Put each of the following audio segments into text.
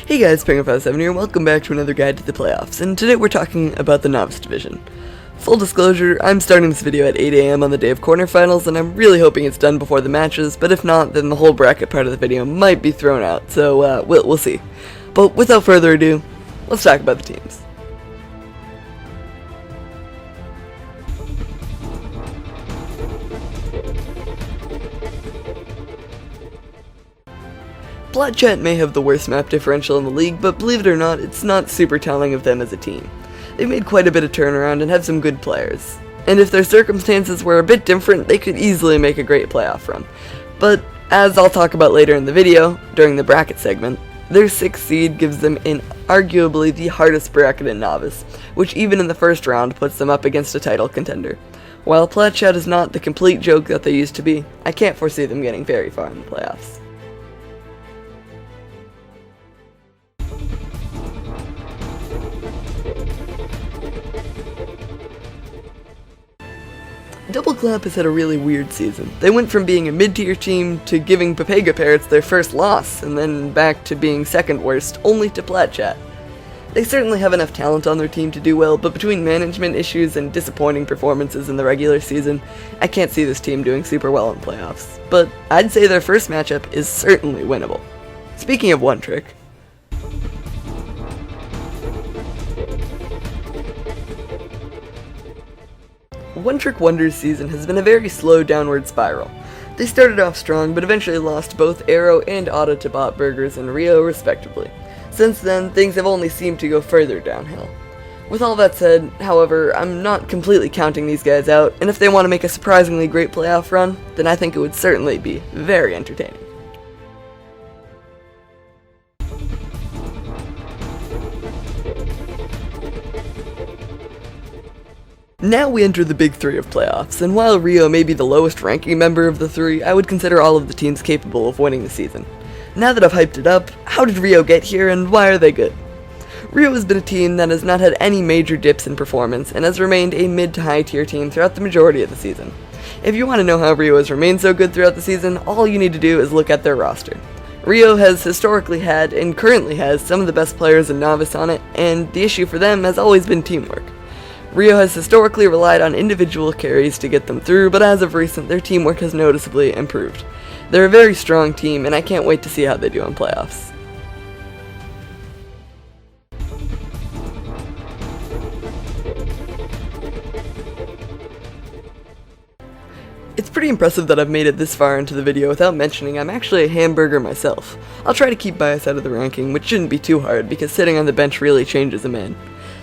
Hey guys, Penguin57 here, welcome back to another guide to the playoffs, and today we're talking about the Novice Division. Full disclosure, I'm starting this video at 8 AM on the day of quarterfinals, and I'm really hoping it's done before the matches, but if not, then the whole bracket part of the video might be thrown out, so we'll see. But without further ado, let's talk about the teams. Bloodchat may have the worst map differential in the league, but believe it or not, it's not super telling of them as a team. They've made quite a bit of turnaround and have some good players. And if their circumstances were a bit different, they could easily make a great playoff run. But, as I'll talk about later in the video, during the bracket segment, their 6th seed gives them in arguably the hardest bracket in Novice, which even in the first round puts them up against a title contender. While Bloodchat is not the complete joke that they used to be, I can't foresee them getting very far in the playoffs. DoubleClap has had a really weird season. They went from being a mid-tier team to giving Papega Parrots their first loss, and then back to being second worst, only to Bloodchat. They certainly have enough talent on their team to do well, but between management issues and disappointing performances in the regular season, I can't see this team doing super well in playoffs. But I'd say their first matchup is certainly winnable. Speaking of OneTrick, OneTrick Wonder's season has been a very slow downward spiral. They started off strong, but eventually lost both Arrow and Auto to BotBurgers and Rio respectively. Since then, things have only seemed to go further downhill. With all that said, however, I'm not completely counting these guys out, and if they want to make a surprisingly great playoff run, then I think it would certainly be very entertaining. Now we enter the big three of playoffs, and while Rio may be the lowest ranking member of the three, I would consider all of the teams capable of winning the season. Now that I've hyped it up, how did Rio get here and why are they good? Rio has been a team that has not had any major dips in performance and has remained a mid to high tier team throughout the majority of the season. If you want to know how Rio has remained so good throughout the season, all you need to do is look at their roster. Rio has historically had, and currently has, some of the best players in Novice on it, and the issue for them has always been teamwork. Rio has historically relied on individual carries to get them through, but as of recent, their teamwork has noticeably improved. They're a very strong team, and I can't wait to see how they do in playoffs. It's pretty impressive that I've made it this far into the video without mentioning I'm actually a hamburger myself. I'll try to keep bias out of the ranking, which shouldn't be too hard because sitting on the bench really changes a man.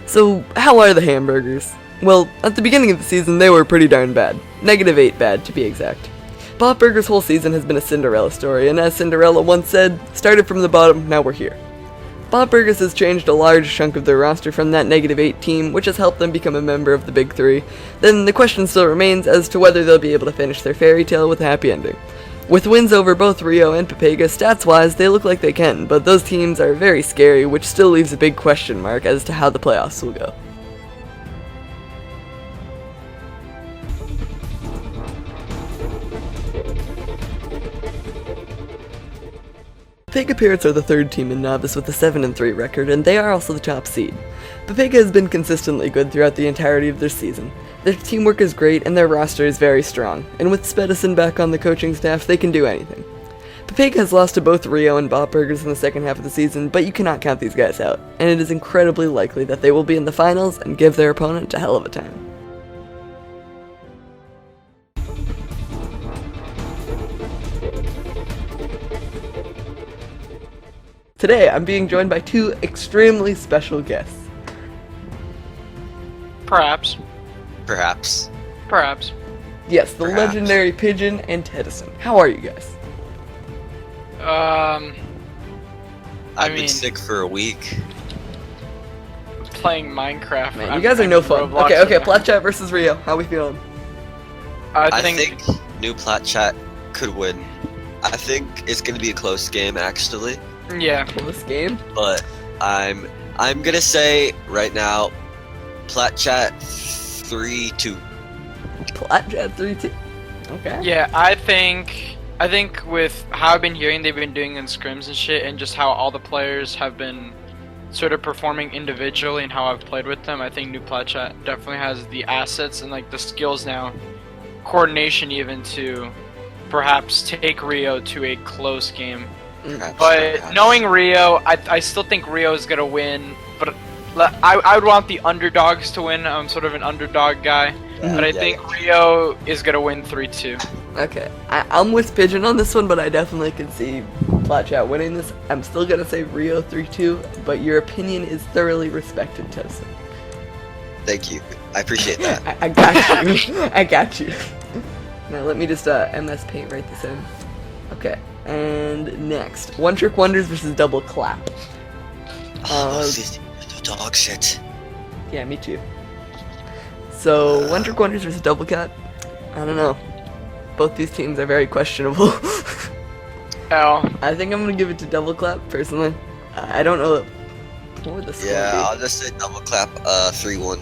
So, how are the hamburgers? Well, at the beginning of the season, they were pretty darn bad. -8 bad, to be exact. BotBurgers' whole season has been a Cinderella story, and as Cinderella once said, started from the bottom, now we're here. BotBurgers has changed a large chunk of their roster from that -8 team, which has helped them become a member of the Big Three. Then the question still remains as to whether they'll be able to finish their fairy tale with a happy ending. With wins over both Rio and Papega, stats-wise, they look like they can, but those teams are very scary, which still leaves a big question mark as to how the playoffs will go. Papega Parrots are the third team in Novice with a 7-3 record, and they are also the top seed. Papega has been consistently good throughout the entirety of their season. Their teamwork is great, and their roster is very strong, and with Spedison back on the coaching staff, they can do anything. Papega has lost to both Rio and BotBurgers in the second half of the season, but you cannot count these guys out, and it is incredibly likely that they will be in the finals and give their opponent a hell of a time. Today, I'm being joined by two extremely special guests. Perhaps. Yes, the legendary Pigeon and Tedison. How are you guys? I've been sick for a week. Playing Minecraft. Man, you guys are no fun. Okay, Bloodchat versus Rio. How we feeling? I think new Bloodchat could win. I think it's gonna be a close game, actually. Yeah. Close game? But I'm gonna say right now, Bloodchat 3-2. Bloodchat 3-2. Okay. Yeah, I think I think with how I've been hearing they've been doing in scrims and shit, and just how all the players have been sort of performing individually and how I've played with them, I think new Bloodchat definitely has the assets and like the skills now, coordination even to perhaps take Rio to a close game. But knowing Rio, I still think Rio is gonna win. But I would want the underdogs to win. I'm sort of an underdog guy, but I think Rio is gonna win 3-2. Okay, I'm with Pigeon on this one, but I definitely can see Bloodchat winning this. I'm still gonna say Rio 3-2, but your opinion is thoroughly respected, Tosin. Thank you. I appreciate that. I got you. I got you. Now let me just MS Paint write this in. Okay, and next, OneTrick Wonders versus DoubleClap. Those dog shit. Yeah, me too. So OneTrick Wonders versus DoubleClap. I don't know. Both these teams are very questionable. L. I think I'm gonna give it to DoubleClap personally. I don't know. What would the score be? I'll just say DoubleClap 3-1.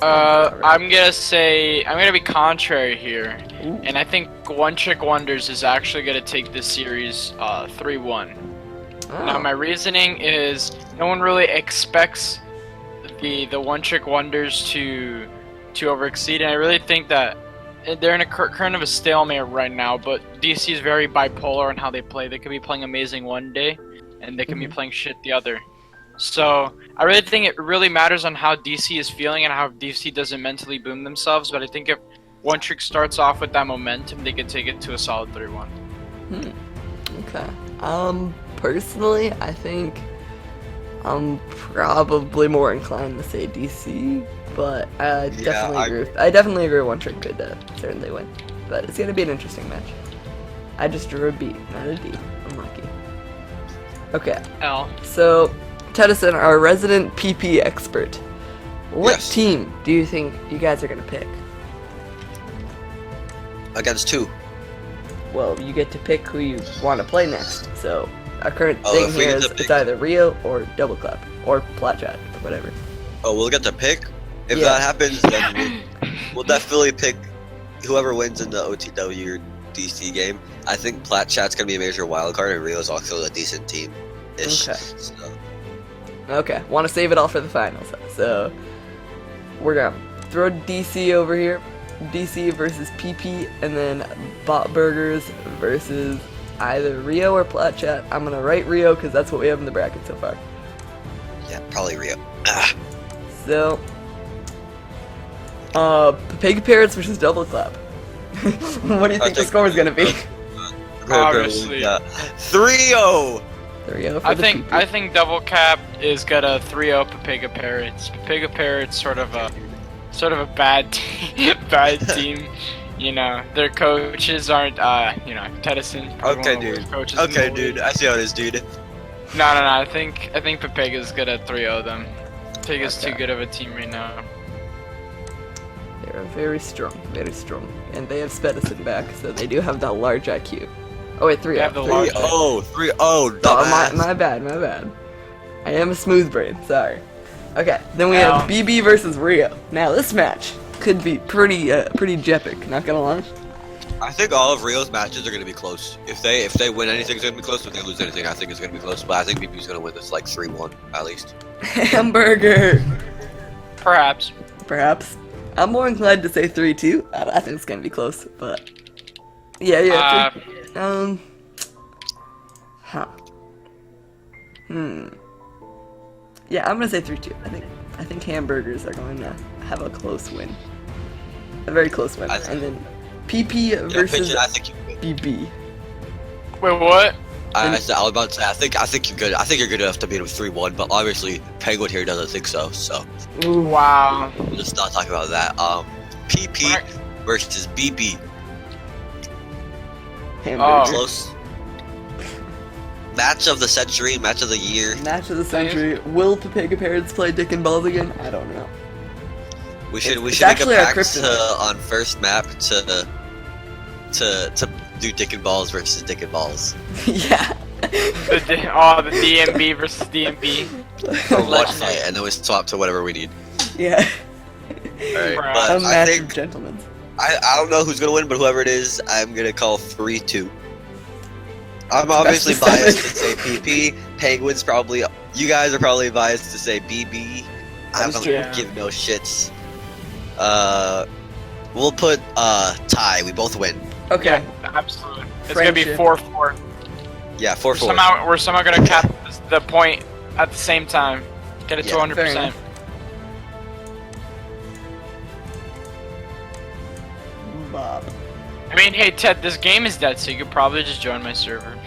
I'm gonna be contrary here, and I think OneTrick Wonders is actually gonna take this series 3-1. Now my reasoning is no one really expects the OneTrick Wonders to overexceed, and I really think that they're in a kind of a stalemate right now. But DC is very bipolar on how they play. They could be playing amazing one day, and they can be playing shit the other. So I really think it really matters on how DC is feeling and how DC doesn't mentally boom themselves. But I think if OneTrick starts off with that momentum, they could take it to a solid 3-1. Okay. Personally, I think I'm probably more inclined to say DC, but I definitely agree with OneTrick could certainly win. But it's gonna be an interesting match. I just drew a B, not a D. Unlucky. Okay. L. So, Tedison, our resident PP expert, what team do you think you guys are gonna pick? Against 2. Well, you get to pick who you want to play next. So, our current thing here is it's either Rio or DoubleClap or Bloodchat or whatever. Oh, we'll get to pick? If that happens, then we'll definitely pick whoever wins in the OTW or DC game. I think Bloodchat's gonna be a major wild card, and Rio's also a decent team-ish. Okay. So. Okay, want to save it all for the finals. So, we're gonna throw DC over here. DC versus PP, and then Bot Burgers versus either Rio or Bloodchat. I'm gonna write Rio because that's what we have in the bracket so far. Yeah, probably Rio. So, Pig Parrots versus DoubleClap. What do you think the score is gonna be? Obviously, 3-0. 3-0 for I the think PP. DoubleClap is gonna 3-0 Papega Parrots. Papega Parrots sort of a bad team. You know, their coaches aren't Tedison. Okay, dude. I see how it is, dude. No. I think Papega's gonna 3-0 them. Papega's too good of a team right now. They're very strong, and they have Spedison back, so they do have that large IQ. Oh wait, 3-0. They have the large 3-0. Oh, my bad. I am a smooth brain. Sorry. Okay, then we have BB versus Rio. Now this match could be pretty jepic, not gonna lie. I think all of Rio's matches are gonna be close. If they win anything, it's gonna be close. If they lose anything, I think it's gonna be close. But I think BB's gonna win this like 3-1 at least. Hamburger. Perhaps. I'm more inclined to say 3-2. I think it's gonna be close, but yeah. Yeah, I'm gonna say 3-2. I think Hamburgers are going to have a close win, a very close win, and then PP versus I think you BB. Wait, what? I was about to say, I think you're good. I think you're good enough to beat him 3-1, but obviously Penguin here doesn't think so. So Ooh, wow. we'll just not talk about that. PP versus BB. Hamburger. Close. Match of the century, match of the year. Match of the century. Will Papega Parrots play Dick and Balls again? I don't know. We should make a pact on first map to do Dick and Balls versus Dick and Balls. Yeah. The DMB versus DMB. For one fight, and then we swap to whatever we need. Yeah. Alright, A match of gentlemen. I don't know who's gonna win, but whoever it is, I'm gonna call 3-2. I'm obviously biased to say PP. Penguins probably. You guys are probably biased to say BB. I don't give no shits. We'll put tie. We both win. Okay. Yeah, absolutely. It's gonna be 4-4. Yeah, 4-4. We're somehow gonna cap the point at the same time. Get it to 100%. Bob. I mean, hey Ted, this game is dead, so you could probably just join my server.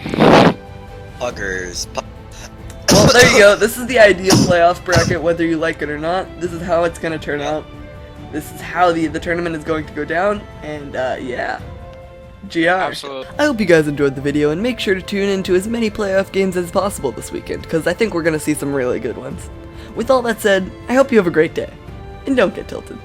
Puggers. Well, there you go. This is the ideal playoff bracket, whether you like it or not. This is how it's gonna turn out. This is how the tournament is going to go down, and yeah. GR. Absolutely. I hope you guys enjoyed the video, and make sure to tune into as many playoff games as possible this weekend, because I think we're gonna see some really good ones. With all that said, I hope you have a great day, and don't get tilted.